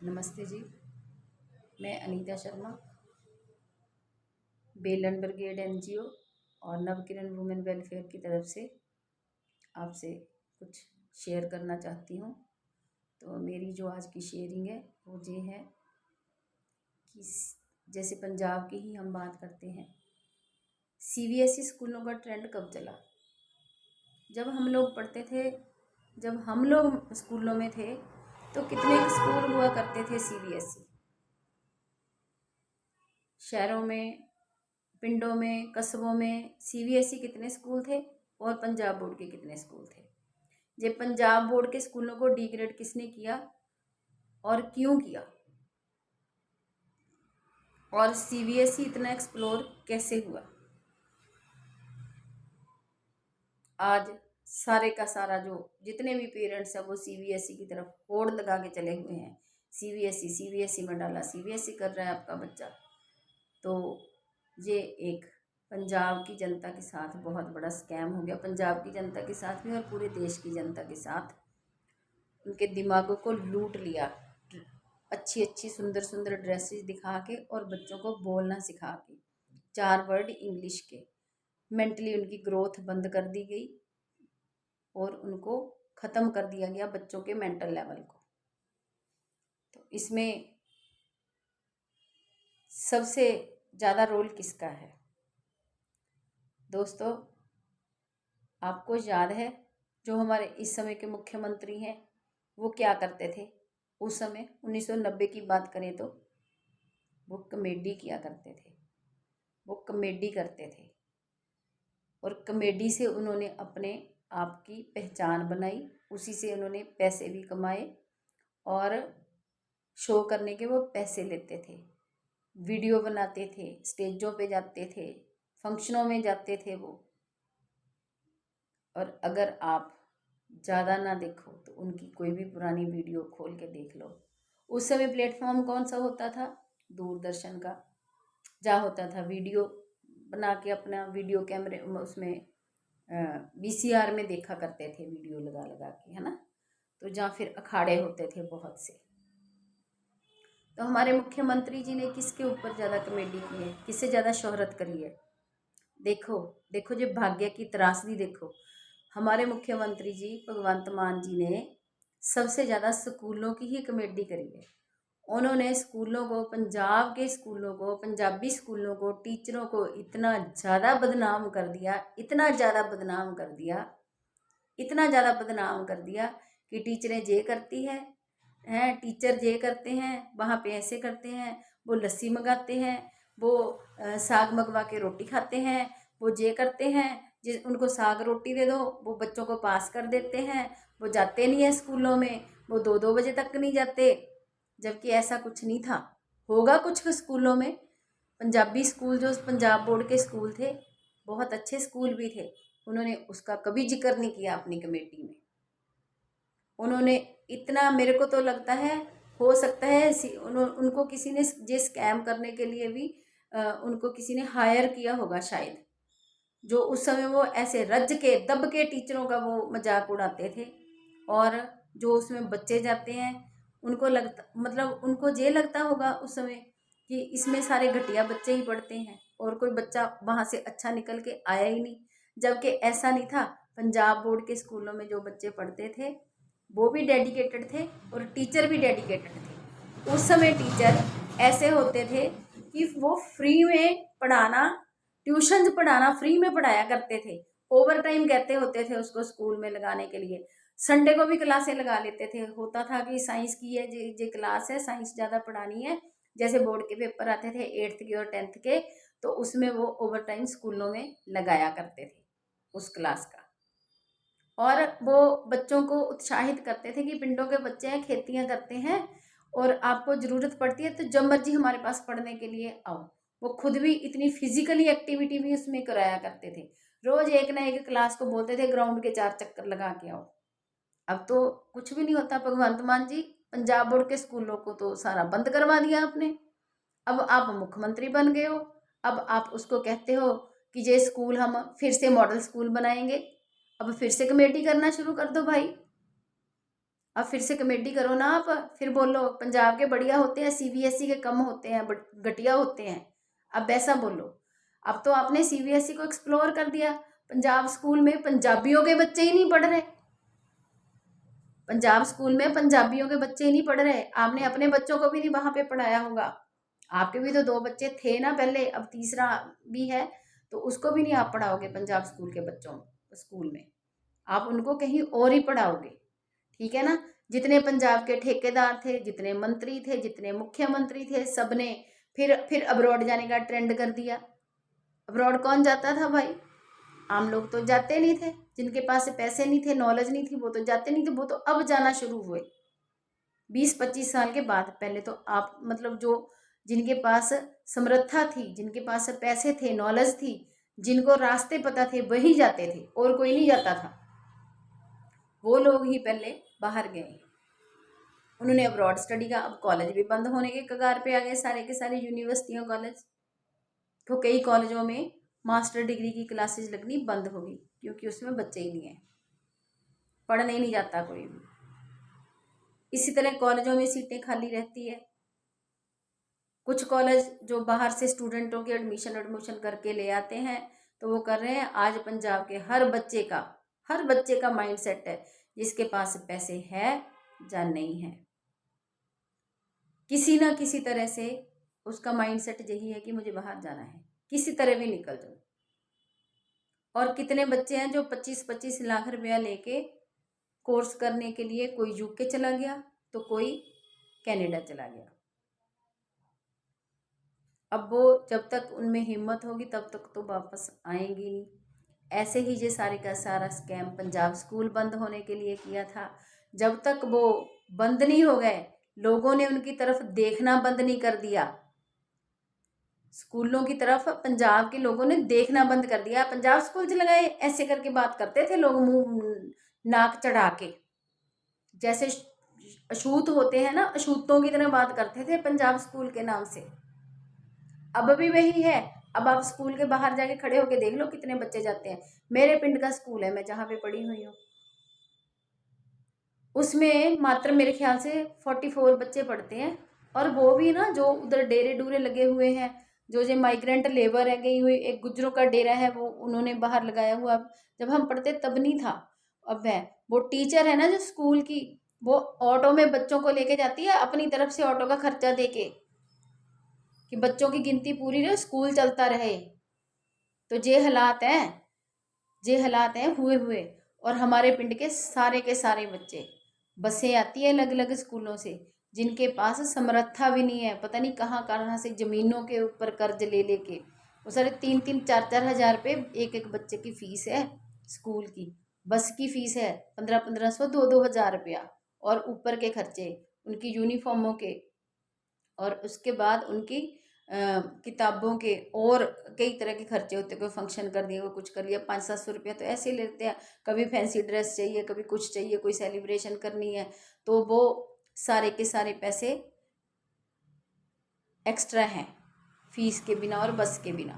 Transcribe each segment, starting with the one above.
नमस्ते जी। मैं अनीता शर्मा, बेलन ब्रिगेड एनजीओ और नवकिरण वुमेन वेलफेयर की तरफ से आपसे कुछ शेयर करना चाहती हूँ। तो मेरी जो आज की शेयरिंग है वो ये है कि जैसे पंजाब की ही हम बात करते हैं। सीबीएसई स्कूलों का ट्रेंड कब चला? जब हम लोग पढ़ते थे, जब हम लोग स्कूलों में थे तो कितने स्कूल हुआ करते थे सीबीएसई। शहरों में, पिंडों में, कस्बों में सीबीएसई कितने स्कूल थे और पंजाब बोर्ड के कितने स्कूल थे। ये पंजाब बोर्ड के स्कूलों को डिग्रेड किसने किया और क्यों किया, और सीबीएसई इतना एक्सप्लोर कैसे हुआ? आज सारे का सारा जो जितने भी पेरेंट्स हैं वो सीबीएसई की तरफ होड़ लगा के चले हुए हैं। सीबीएसई सीबीएसई में डाला, सीबीएसई कर रहा है आपका बच्चा। तो ये एक पंजाब की जनता के साथ बहुत बड़ा स्कैम हो गया, पंजाब की जनता के साथ भी और पूरे देश की जनता के साथ। उनके दिमागों को लूट लिया, अच्छी अच्छी सुंदर सुंदर ड्रेसेस दिखा के और बच्चों को बोलना सिखा के, 4 वर्ड इंग्लिश के। मेंटली उनकी ग्रोथ बंद कर दी गई और उनको ख़त्म कर दिया गया, बच्चों के मेंटल लेवल को। तो इसमें सबसे ज़्यादा रोल किसका है दोस्तों? आपको याद है जो हमारे इस समय के मुख्यमंत्री हैं वो क्या करते थे? उस समय 1990 की बात करें तो वो कॉमेडी किया करते थे, वो कॉमेडी करते थे और कॉमेडी से उन्होंने अपने आप की पहचान बनाई, उसी से उन्होंने पैसे भी कमाए और शो करने के वो पैसे लेते थे, वीडियो बनाते थे, स्टेजों पे जाते थे, फंक्शनों में जाते थे वो। और अगर आप ज़्यादा ना देखो तो उनकी कोई भी पुरानी वीडियो खोल के देख लो। उस समय प्लेटफॉर्म कौन सा होता था? दूरदर्शन का। जा होता था वीडियो बना के अपना वीडियो कैमरे उसमें वीसीआर में देखा करते थे, वीडियो लगा लगा के, है ना। तो जहाँ फिर अखाड़े होते थे बहुत से। तो हमारे मुख्यमंत्री जी ने किसके ऊपर ज़्यादा कॉमेडी की है, किससे ज़्यादा शोहरत करी है? देखो देखो जो भाग्य की त्रासदी देखो। हमारे मुख्यमंत्री जी भगवंत मान जी ने सबसे ज़्यादा स्कूलों की ही कॉमेडी करी है। उन्होंने स्कूलों को, पंजाब के स्कूलों को, पंजाबी स्कूलों को, टीचरों को इतना ज़्यादा बदनाम कर दिया, इतना ज़्यादा बदनाम कर दिया, इतना ज़्यादा बदनाम कर दिया कि टीचरें ये करती हैं टीचर ये करते हैं, वहाँ पे ऐसे करते हैं, वो लस्सी मंगाते हैं, वो साग मंगवा के रोटी खाते हैं, वो ये करते हैं, जिस उनको साग रोटी दे दो वो बच्चों को पास कर देते हैं, वो जाते नहीं है स्कूलों में, वो 2-2 बजे तक नहीं जाते। जबकि ऐसा कुछ नहीं था। होगा कुछ स्कूलों में, पंजाबी स्कूल जो पंजाब बोर्ड के स्कूल थे बहुत अच्छे स्कूल भी थे, उन्होंने उसका कभी जिक्र नहीं किया अपनी कमेटी में। उन्होंने इतना, मेरे को तो लगता है हो सकता है उनको किसी ने ये स्कैम करने के लिए भी उनको किसी ने हायर किया होगा शायद। जो उस समय वो ऐसे रज के दब के टीचरों का वो मजाक उड़ाते थे, और जो उसमें बच्चे जाते हैं उनको लगता, मतलब उनको ये लगता होगा उस समय कि इसमें सारे घटिया बच्चे ही पढ़ते हैं और कोई बच्चा वहाँ से अच्छा निकल के आया ही नहीं। जबकि ऐसा नहीं था। पंजाब बोर्ड के स्कूलों में जो बच्चे पढ़ते थे वो भी डेडिकेटेड थे और टीचर भी डेडिकेटेड थे। उस समय टीचर ऐसे होते थे कि वो फ्री में पढ़ाना, ट्यूशन पढ़ाना फ्री में पढ़ाया करते थे। ओवर टाइम कहते होते थे उसको स्कूल में लगाने के लिए। संडे को भी क्लासें लगा लेते थे। होता था कि साइंस की है जे क्लास है, साइंस ज़्यादा पढ़ानी है, जैसे बोर्ड के पेपर आते थे 8th के और 10th के, तो उसमें वो ओवर टाइम स्कूलों में लगाया करते थे उस क्लास का। और वो बच्चों को उत्साहित करते थे कि पिंडों के बच्चे हैं, खेतियां करते हैं और आपको ज़रूरत पड़ती है तो जब मर्जी हमारे पास पढ़ने के लिए आओ। वो खुद भी इतनी फिजिकली एक्टिविटी भी उसमें कराया करते थे। रोज़ एक ना एक क्लास को बोलते थे ग्राउंड के 4 चक्कर लगा के आओ। अब तो कुछ भी नहीं होता। भगवंत मान जी पंजाब बोर्ड के स्कूलों को तो सारा बंद करवा दिया आपने। अब आप मुख्यमंत्री बन गए हो, अब आप उसको कहते हो कि ये स्कूल हम फिर से मॉडल स्कूल बनाएंगे। अब फिर से कमेटी करना शुरू कर दो भाई। अब फिर से कमेटी करो ना आप, फिर बोलो पंजाब के बढ़िया होते हैं, सीबीएसई के कम होते हैं, घटिया होते हैं। अब ऐसा बोलो। अब तो आपने सीबीएसई को एक्सप्लोर कर दिया। पंजाब स्कूल में पंजाबियों के बच्चे ही नहीं पढ़ रहे, पंजाब स्कूल में पंजाबियों के बच्चे ही नहीं पढ़ रहे। आपने अपने बच्चों को भी नहीं वहां पे पढ़ाया होगा। आपके भी तो 2 बच्चे थे ना पहले, अब तीसरा भी है, तो उसको भी नहीं आप पढ़ाओगे पंजाब स्कूल के बच्चों स्कूल में, आप उनको कहीं और ही पढ़ाओगे। ठीक है ना। जितने पंजाब के ठेकेदार थे, जितने मंत्री थे, जितने मुख्यमंत्री थे, सबने फिर अब्रॉड जाने का ट्रेंड कर दिया। अब्रॉड कौन जाता था भाई? आम लोग तो जाते नहीं थे, जिनके पास पैसे नहीं थे, नॉलेज नहीं थी, वो तो जाते नहीं थे। वो तो अब जाना शुरू हुए 20-25 साल के बाद। पहले तो आप मतलब जो जिनके पास समर्था थी, जिनके पास पैसे थे, नॉलेज थी, जिनको रास्ते पता थे, वही जाते थे, और कोई नहीं जाता था। वो लोग ही पहले बाहर गए, उन्होंने अब्रॉड स्टडी का। अब कॉलेज भी बंद होने के कगार पे आ गए, सारे के सारे यूनिवर्सिटियां कॉलेज। तो कई कॉलेजों में मास्टर डिग्री की क्लासेस लगनी बंद होगी, क्योंकि उसमें बच्चे ही नहीं है, पढ़ने ही नहीं जाता कोई भी। इसी तरह कॉलेजों में सीटें खाली रहती है। कुछ कॉलेज जो बाहर से स्टूडेंटों के एडमिशन करके ले आते हैं, तो वो कर रहे हैं। आज पंजाब के हर बच्चे का माइंड सेट है, जिसके पास पैसे है या नहीं है, किसी ना किसी तरह से उसका माइंड सेट यही है कि मुझे बाहर जाना है, किसी तरह भी निकल जाओ। और कितने बच्चे हैं जो 25-25 लाख रुपया लेके कोर्स करने के लिए, कोई यूके चला गया तो कोई कनाडा चला गया। अब वो जब तक उनमें हिम्मत होगी तब तक तो वापस आएंगी नहीं। ऐसे ही ये सारे का सारा स्कैम पंजाब स्कूल बंद होने के लिए किया था। जब तक वो बंद नहीं हो गए, लोगों ने उनकी तरफ देखना बंद नहीं कर दिया। स्कूलों की तरफ पंजाब के लोगों ने देखना बंद कर दिया। पंजाब स्कूल चले गए, ऐसे करके बात करते थे लोग, मुंह नाक चढ़ा के, जैसे अछूत होते हैं ना, अछूतों की तरह बात करते थे पंजाब स्कूल के नाम से। अब भी वही है। अब आप स्कूल के बाहर जाके खड़े होके देख लो कितने बच्चे जाते हैं। मेरे पिंड का स्कूल है, मैं जहाँ पे पढ़ी हुई हूँ, उसमें मात्र मेरे ख्याल से 44 बच्चे पढ़ते हैं। और वो भी ना जो उधर डेरे डूरे लगे हुए हैं, जो माइग्रेंट लेबर है गई हुई, एक गुजरों का डेरा है वो उन्होंने बाहर लगाया हुआ। जब हम पढ़ते तब नहीं था। अब है वो टीचर है ना जो स्कूल की, वो ऑटो में बच्चों को लेके जाती है, अपनी तरफ से ऑटो का खर्चा देके, कि बच्चों की गिनती पूरी रहे, स्कूल चलता रहे। तो ये हालात हैं हुए हुए। और हमारे पिंड के सारे बच्चे, बसें आती है अलग अलग स्कूलों से, जिनके पास समर्था भी नहीं है, पता नहीं कहाँ कहाँ से जमीनों के ऊपर कर्ज ले लेके, वो सारे 3-3, 4-4 हजार रुपये एक बच्चे की फीस है स्कूल की। बस की फीस है 1500-1500, 2-2 हजार रुपया, और ऊपर के खर्चे उनकी यूनिफॉर्मों के, और उसके बाद उनकी किताबों के, और कई तरह के खर्चे होते हैं। कोई फंक्शन कर दिया, कोई कुछ कर लिया, 500-700 रुपया तो ऐसे ही लेते हैं। कभी फैंसी ड्रेस चाहिए, कभी कुछ चाहिए, कोई सेलिब्रेशन करनी है, तो वो सारे के सारे पैसे एक्स्ट्रा हैं फीस के बिना और बस के बिना।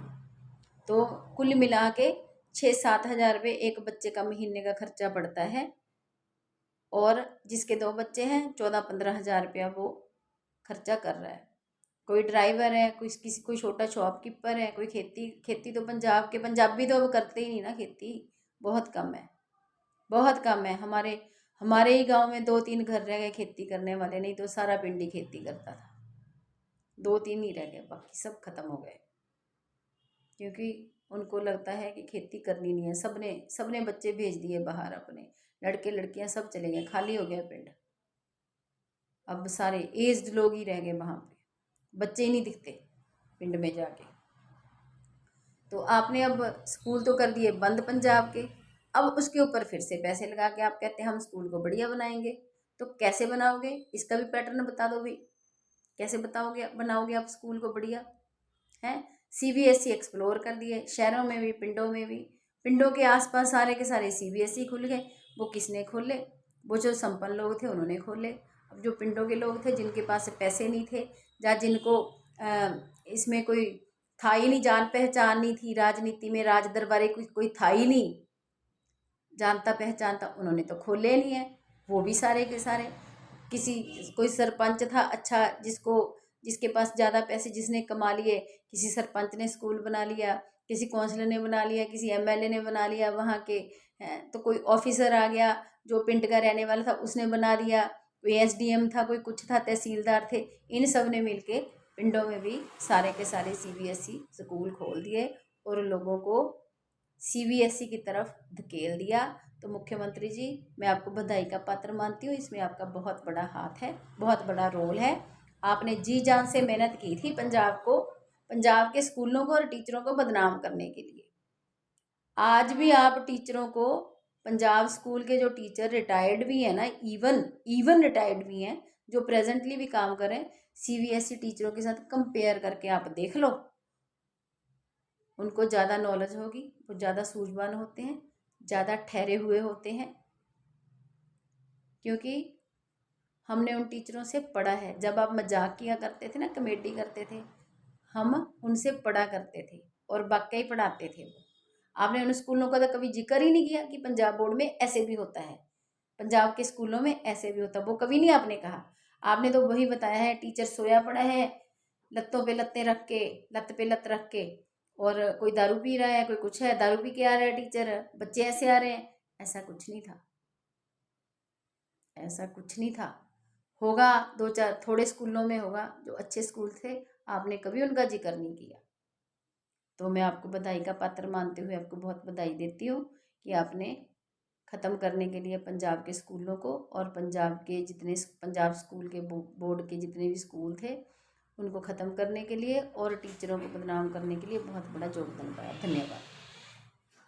तो कुल मिला के 6-7 हजार रुपये एक बच्चे का महीने का खर्चा पड़ता है। और जिसके 2 बच्चे हैं, 14-15 हजार रुपया वो खर्चा कर रहा है। कोई ड्राइवर है, कोई छोटा शॉपकीपर है, कोई खेती तो पंजाबी तो अब करते ही नहीं ना खेती, बहुत कम है, बहुत कम है। हमारे ही गांव में 2-3 घर रह गए खेती करने वाले, नहीं तो सारा पिंड ही खेती करता था। 2-3 ही रह गए, बाकी सब खत्म हो गए, क्योंकि उनको लगता है कि खेती करनी नहीं है। सबने बच्चे भेज दिए बाहर, अपने लड़के लड़कियां सब चले गए, खाली हो गया पिंड। अब सारे एज्ड लोग ही रह गए वहाँ पे, बच्चे ही नहीं दिखते पिंड में जाके। तो आपने अब स्कूल तो कर दिए बंद पंजाब के, अब उसके ऊपर फिर से पैसे लगा के आप कहते हैं हम स्कूल को बढ़िया बनाएंगे। तो कैसे बनाओगे, इसका भी पैटर्न बता दो भाई, कैसे बनाओगे आप स्कूल को बढ़िया? हैं, सीबीएसई एक्सप्लोर कर दिए, शहरों में भी पिंडों में भी। पिंडों के आसपास सारे के सारे सीबीएसई खुल गए। वो किसने खोले? वो जो संपन्न लोग थे उन्होंने खोले। अब जो पिंडों के लोग थे, जिनके पास पैसे नहीं थे, या जिनको इसमें कोई था ही नहीं, जान पहचान नहीं थी, राजनीति में राज दरबारी कोई था ही नहीं जानता पहचानता, उन्होंने तो खोले नहीं है। वो भी सारे के सारे, किसी कोई सरपंच था अच्छा, जिसके पास ज़्यादा पैसे जिसने कमा लिए, किसी सरपंच ने स्कूल बना लिया, किसी काउंसलर ने बना लिया, किसी एमएलए ने बना लिया वहाँ के, तो कोई ऑफिसर आ गया जो पिंड का रहने वाला था उसने बना दिया, कोई एसडीएम था, कोई कुछ था, तहसीलदार थे, इन सब ने मिलके पिंडों में भी सारे के सारे सीबीएसई स्कूल खोल दिए और लोगों को सीबीएसई की तरफ धकेल दिया। तो मुख्यमंत्री जी, मैं आपको बधाई का पात्र मानती हूँ, इसमें आपका बहुत बड़ा हाथ है, बहुत बड़ा रोल है। आपने जी जान से मेहनत की थी पंजाब के स्कूलों को और टीचरों को बदनाम करने के लिए। आज भी आप टीचरों को, पंजाब स्कूल के जो टीचर रिटायर्ड भी हैं ना, इवन रिटायर्ड भी हैं, जो प्रेजेंटली भी काम करें, सीबीएसई टीचरों के साथ कंपेयर करके आप देख लो, उनको ज़्यादा नॉलेज होगी, वो ज़्यादा सूझवान होते हैं, ज़्यादा ठहरे हुए होते हैं, क्योंकि हमने उन टीचरों से पढ़ा है। जब आप मजाक किया करते थे ना, कॉमेडी करते थे, हम उनसे पढ़ा करते थे और वाकई पढ़ाते थे वो। आपने उन स्कूलों का तो कभी जिक्र ही नहीं किया कि पंजाब बोर्ड में ऐसे भी होता है, पंजाब के स्कूलों में ऐसे भी होता है, वो कभी नहीं आपने कहा। आपने तो वही बताया है, टीचर सोया पड़ा है लत्तों पे लत्तें रख के, लत पे लत रख के, और कोई दारू पी रहा है, कोई कुछ है, दारू पी के आ रहा है टीचर, बच्चे ऐसे आ रहे हैं। ऐसा कुछ नहीं था, ऐसा कुछ नहीं था। होगा दो चार थोड़े स्कूलों में होगा जो अच्छे स्कूल थे, आपने कभी उनका जिक्र नहीं किया। तो मैं आपको बधाई का पात्र मानते हुए आपको बहुत बधाई देती हूँ कि आपने ख़त्म करने के लिए पंजाब के स्कूलों को, और पंजाब स्कूल के बोर्ड के जितने भी स्कूल थे उनको ख़त्म करने के लिए और टीचरों को बदनाम करने के लिए बहुत बड़ा योगदान पाया। धन्यवाद।